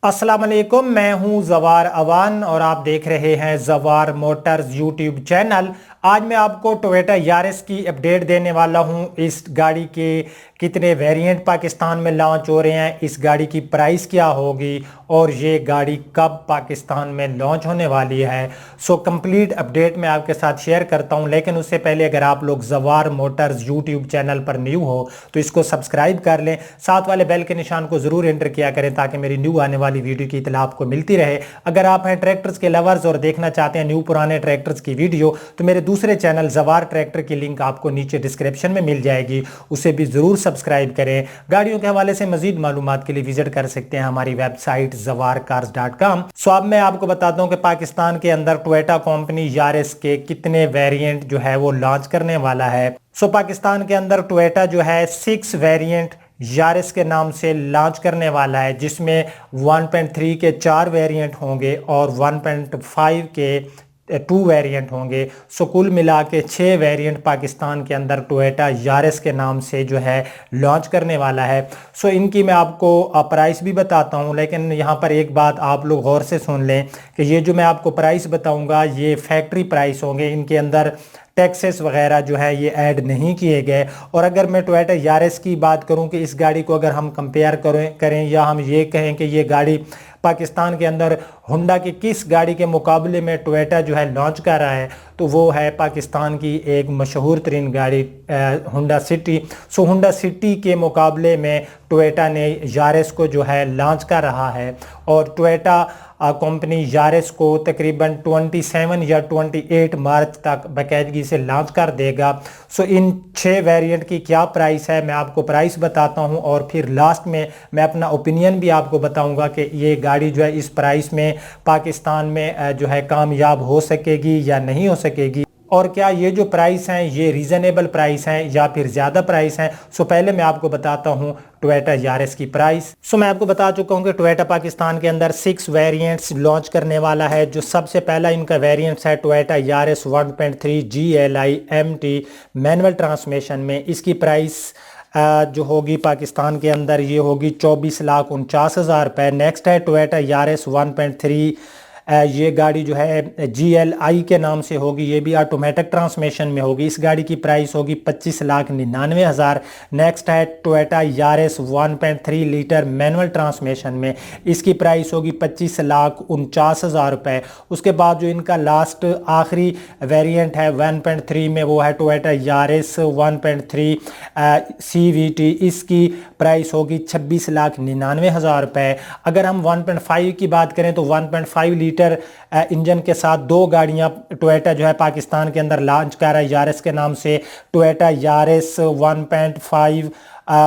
अस्सलाम वालेकुम, मैं हूं जवार अवान और आप देख रहे हैं जवार मोटर्स यूट्यूब चैनल। आज मैं आपको टोयोटा यारिस की अपडेट देने वाला हूं। इस गाड़ी के कितने वेरिएंट पाकिस्तान में लॉन्च हो रहे हैं, इस गाड़ी की प्राइस क्या होगी और ये गाड़ी कब पाकिस्तान में लॉन्च होने वाली है। सो कंप्लीट अपडेट मैं आपके साथ शेयर करता हूं, लेकिन उससे पहले अगर आप लोग जवार मोटर्स यूट्यूब चैनल पर न्यू हो तो इसको सब्सक्राइब कर लें, साथ वाले बेल के निशान को ज़रूर एंटर किया करें ताकि मेरी न्यू आने वाली वीडियो की इतला आपको मिलती रहे। अगर आप हैं ट्रैक्टर्स के लवर्स और देखना चाहते हैं न्यू पुराने ट्रैक्टर्स की वीडियो, तो मेरे दूसरे चैनल जवार ट्रैक्टर की लिंक आपको नीचे डिस्क्रिप्शन में मिल जाएगी, उसे भी ज़रूर सब्सक्राइब करें। गाड़ियों के हवाले से मजीद मालूमात के लिए विजिट कर सकते हैं हमारी वेबसाइट zawarcars.com। सो अब मैं आपको बताता हूं कि पाकिस्तान के अंदर टोयोटा कंपनी यारिस के कितने वेरिएंट जो है वो लॉन्च करने वाला है। सो पाकिस्तान के अंदर टोयोटा जो है 6 वेरिएंट यारिस के नाम से लॉन्च करने वाला है, जिसमें 1.3 के 4 वेरिएंट होंगे और 1.5 के 2 वेरिएंट होंगे। सो कुल मिला के 6 वेरिएंट पाकिस्तान के अंदर टोयोटा यारिस के नाम से जो है लॉन्च करने वाला है। सो इनकी मैं आपको प्राइस भी बताता हूं, लेकिन यहाँ पर एक बात आप लोग गौर से सुन लें कि ये जो मैं आपको प्राइस बताऊंगा ये फैक्ट्री प्राइस होंगे, इनके अंदर टैक्सेस वगैरह जो है ये ऐड नहीं किए गए। और अगर मैं टोयोटा यारिस की बात करूं कि इस गाड़ी को अगर हम कंपेयर करें या हम ये कहें कि ये गाड़ी पाकिस्तान के अंदर होंडा की किस गाड़ी के मुकाबले में टोयोटा जो है लॉन्च कर रहा है, तो वो है पाकिस्तान की एक मशहूर तरीन गाड़ी होंडा सिटी। सो होंडा सिटी के मुकाबले में टोयोटा ने यारिस को जो है लॉन्च कर रहा है और टोयोटा कंपनी यारिस को तकरीबन 27 या 28 मार्च तक बाकायदगी से लॉन्च कर देगा। सो इन 6 वेरिएंट की क्या प्राइस है मैं आपको प्राइस बताता हूं और फिर लास्ट में मैं अपना ओपिनियन भी आपको बताऊंगा कि ये गाड़ी जो है इस प्राइस में पाकिस्तान में जो है कामयाब हो सकेगी या नहीं हो सकेगी, और क्या ये जो प्राइस हैं ये रीज़नेबल प्राइस हैं या फिर ज़्यादा प्राइस हैं। सो पहले मैं आपको बताता हूं टोयोटा यारिस की प्राइस। सो मैं आपको बता चुका हूं कि टोयोटा पाकिस्तान के अंदर 6 वेरिएंट्स लॉन्च करने वाला है। जो सबसे पहला इनका वेरिएंट्स है Toyota Yaris 1.3 GLI MT manual transmission में। इसकी प्राइस जो होगी पाकिस्तान के अंदर ये होगी 24,49,000 रुपये। नेक्स्ट है टोयोटा यारिस 1.3, ये गाड़ी जो है GLI के नाम से होगी, ये भी ऑटोमेटिक ट्रांसमिशन में होगी। इस गाड़ी की प्राइस होगी 25,99,000। नेक्स्ट है Toyota Yaris 1.3 litre manual transmission में, इसकी प्राइस होगी 25,49,000 रुपये। उसके बाद जो इनका लास्ट आखिरी वेरिएंट है 1.3 में, वो है टोयोटा यारिस 1.3 CVT। इसकी प्राइस होगी 26,99,000 रुपये। अगर हम 1.5 की बात करें तो 1.5 लीटर इंजन के साथ 2 गाड़ियां टोयोटा जो है पाकिस्तान के अंदर लॉन्च कर रहा है यारिस के नाम से। टोयोटा यारिस 1.5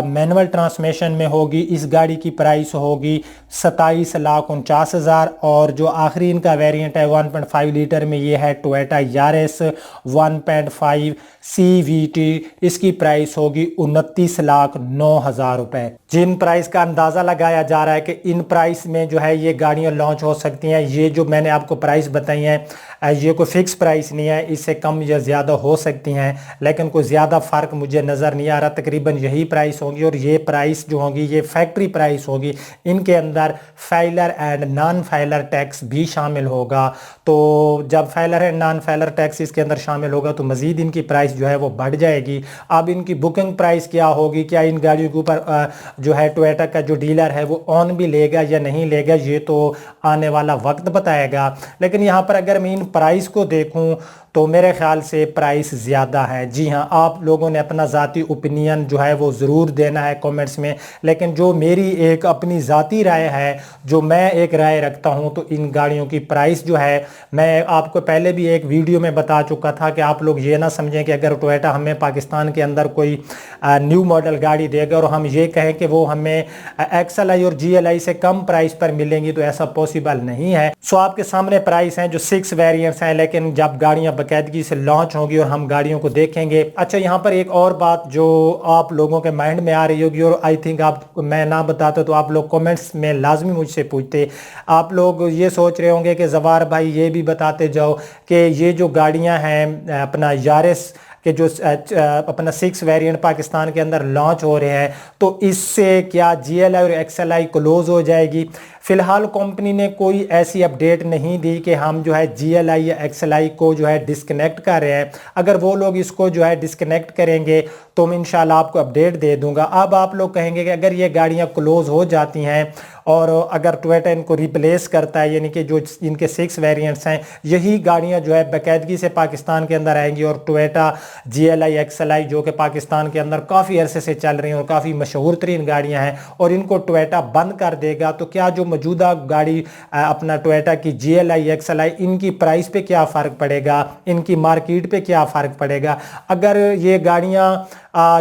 मैनुअल ट्रांसमिशन में होगी, इस गाड़ी की प्राइस होगी 27,49,000। और जो आखिरी इनका वेरिएंट है 1.5 लीटर में, ये है टोयोटा यारिस 1.5 CVT। इसकी प्राइस होगी 29,09,000 रुपये। जिन प्राइस का अंदाज़ा लगाया जा रहा है कि इन प्राइस में जो है ये गाड़ियां लॉन्च हो सकती हैं, ये जो मैंने आपको प्राइस बताई हैं ये कोई फिक्स प्राइस नहीं है, इससे कम या ज़्यादा हो सकती हैं, लेकिन कोई ज़्यादा फ़र्क मुझे नज़र नहीं आ रहा। तकरीबन यही प्राइस होगी और ये प्राइस जो होगी ये फैक्ट्री प्राइस होगी। इनके अंदर filer and non filer tax भी शामिल होगा। तो जब filer and non filer tax इसके अंदर शामिल होगा तो मज़ीद इनकी प्राइस जो है वो बढ़ जाएगी। अब इनकी बुकिंग प्राइस क्या होगी, क्या इन गाड़ियों के ऊपर जो है टोयोटा का जो डीलर है वो ऑन भी लेगा या नहीं लेगा, ये तो आने वाला वक्त बताएगा। लेकिन यहाँ पर अगर मैं इन प्राइस को देखूं तो मेरे ख्याल से प्राइस ज़्यादा है। जी हाँ, आप लोगों ने अपना ज़ाती ओपिनियन जो है वो ज़रूर देना है कमेंट्स में, लेकिन जो मेरी एक अपनी ज़ाती राय है, जो मैं एक राय रखता हूं, तो इन गाड़ियों की प्राइस जो है मैं आपको पहले भी एक वीडियो में बता चुका था कि आप लोग ये ना समझें कि अगर टोयोटा हमें पाकिस्तान के अंदर कोई न्यू मॉडल गाड़ी देगा और हम ये कहें कि वो हमें XLI और GLI से कम प्राइस पर मिलेंगी, तो ऐसा पॉसिबल नहीं है। सो आपके सामने प्राइस हैं जो 6 वेरिएंट्स हैं, लेकिन जब गाड़ियां बाकायदगी से लॉन्च होंगी और हम गाड़ियों को देखेंगे। अच्छा, यहाँ पर एक और बात जो आप लोगों के माइंड में आ रही होगी और आई थिंक आप मैं ना बताता तो आप लोग कमेंट्स में लाजमी मुझसे पूछते। आप लोग ये सोच रहे होंगे कि जवार भाई ये भी बताते जाओ कि ये जो गाड़ियाँ हैं अपना यारिस कि जो अपना 6 वेरिएंट पाकिस्तान के अंदर लॉन्च हो रहे हैं, तो इससे क्या GLI और XLI क्लोज हो जाएगी। فی الحال کمپنی نے کوئی ایسی اپڈیٹ نہیں دی کہ ہم جو ہے GLI یا XLI کو جو ہے ڈسکنیکٹ کر رہے ہیں. اگر وہ لوگ اس کو جو ہے ڈسکنیکٹ کریں گے تو میں انشاءاللہ آپ کو اپڈیٹ دے دوں گا. اب آپ لوگ کہیں گے کہ اگر یہ گاڑیاں کلوز ہو جاتی ہیں اور اگر ٹویٹا ان کو ریپلیس کرتا ہے، یعنی کہ جو ان کے 6 ویریئنٹس ہیں، یہی گاڑیاں جو ہے باقاعدگی سے پاکستان کے اندر آئیں گی اور ٹویٹا GLI XLI جو کہ پاکستان کے اندر کافی عرصے سے چل رہی ہیں اور کافی مشہور ترین گاڑیاں ہیں، اور ان کو ٹویٹا بند کر دے گا، تو کیا جو موجودہ گاڑی اپنا ٹویٹا کی GLI XLI ان کی پرائس پہ کیا فرق پڑے گا، ان کی مارکیٹ پہ کیا فرق پڑے گا؟ اگر یہ گاڑیاں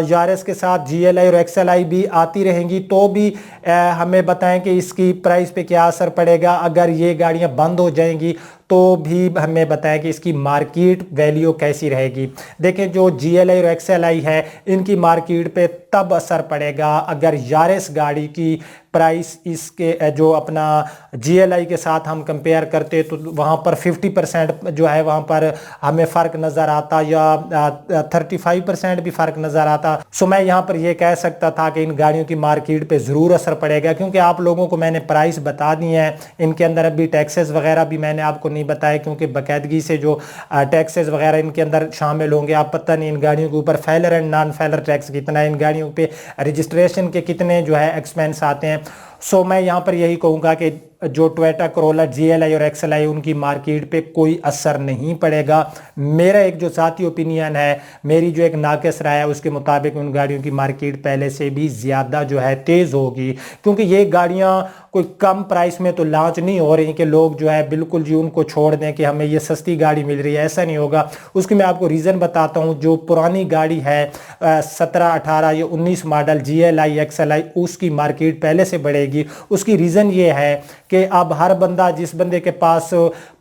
یارس کے ساتھ GLI اور XLI بھی آتی رہیں گی تو بھی ہمیں بتائیں کہ اس کی پرائس پہ کیا اثر پڑے گا. اگر یہ گاڑیاں بند ہو جائیں گی تو بھی ہمیں بتائیں کہ اس کی مارکیٹ ویلیو کیسی رہے گی. دیکھیں جو GLI اور XLI ہے ان کی مارکیٹ پہ تب اثر پڑے گا اگر یارس گاڑی کی پرائس اس کے جو اپنا GLI کے ساتھ ہم کمپیئر کرتے تو وہاں پر 50% جو ہے وہاں پر ہمیں فرق نظر آتا یا 35% بھی فرق نظر آتا. سو میں یہاں پر یہ کہہ سکتا تھا کہ ان گاڑیوں کی مارکیٹ پہ ضرور اثر پڑے گا، کیونکہ آپ لوگوں کو میں نے پرائس بتا دی ہیں. ان کے اندر ابھی ٹیکسز وغیرہ بھی میں نے آپ کو نہیں بتایا، کیونکہ باقاعدگی سے جو ٹیکسز وغیرہ ان کے اندر شامل ہوں گے. آپ پتہ نہیں ان گاڑیوں کے اوپر filer and non filer tax کتنا ہے، ان گاڑیوں پہ رجسٹریشن کے کتنے جو ہے ایکسپینس آتے ہیں. سو میں یہاں پر یہی کہوں گا کہ جو ٹویٹا کرولا GLI اور XLI ان کی مارکیٹ پہ کوئی اثر نہیں پڑے گا. میرا ایک جو ذاتی اوپینین ہے، میری جو ایک ناقص رائے ہے، اس کے مطابق ان گاڑیوں کی مارکیٹ پہلے سے بھی زیادہ جو ہے تیز ہوگی، کیونکہ یہ گاڑیاں کوئی کم پرائس میں تو لانچ نہیں ہو رہی کہ لوگ جو ہے بالکل جی ان کو چھوڑ دیں کہ ہمیں یہ سستی گاڑی مل رہی ہے. ایسا نہیں ہوگا. اس کی میں آپ کو ریزن بتاتا ہوں. جو پرانی گاڑی ہے 17 18 یا 19 ماڈل GLI XLI، اس کی مارکیٹ پہلے سے بڑھے گی. اس کی ریزن یہ ہے کہ اب ہر بندہ، جس بندے کے پاس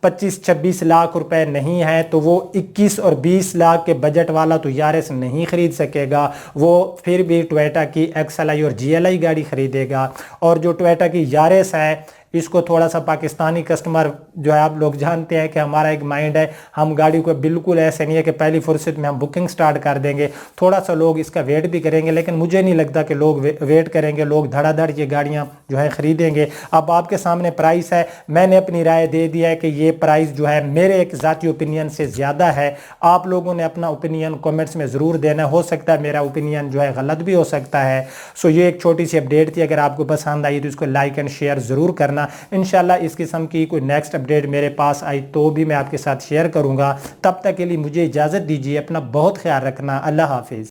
25-26 لاکھ روپے نہیں ہے تو وہ 21 اور 20 لاکھ کے بجٹ والا تو یارس نہیں خرید سکے گا. وہ پھر بھی ٹویٹا کی XLI اور GLI گاڑی خریدے گا. اور جو ٹویٹا کی یارس ہے اس کو تھوڑا سا پاکستانی کسٹمر جو ہے، آپ لوگ جانتے ہیں کہ ہمارا ایک مائنڈ ہے، ہم گاڑی کو بالکل ایسے نہیں ہے کہ پہلی فرصت میں ہم بکنگ سٹارٹ کر دیں گے. تھوڑا سا لوگ اس کا ویٹ بھی کریں گے، لیکن مجھے نہیں لگتا کہ لوگ ویٹ کریں گے. لوگ دھڑا دھڑ یہ گاڑیاں جو ہے خریدیں گے. اب آپ کے سامنے پرائس ہے، میں نے اپنی رائے دے دیا ہے کہ یہ پرائس جو ہے میرے ایک ذاتی اوپینین سے زیادہ ہے. آپ لوگوں نے اپنا اوپینین کمنٹس میں ضرور دینا. ہو سکتا ہے میرا اوپینین جو ہے غلط بھی ہو سکتا ہے. سو یہ ایک چھوٹی سی اپڈیٹ تھی. اگر آپ کو پسند آئی تو اس کو لائک اینڈ شیئر ضرور کرنا. انشاءاللہ اس قسم کی کوئی نیکسٹ اپڈیٹ میرے پاس آئی تو بھی میں آپ کے ساتھ شیئر کروں گا. تب تک کے لیے مجھے اجازت دیجیے. اپنا بہت خیال رکھنا. اللہ حافظ.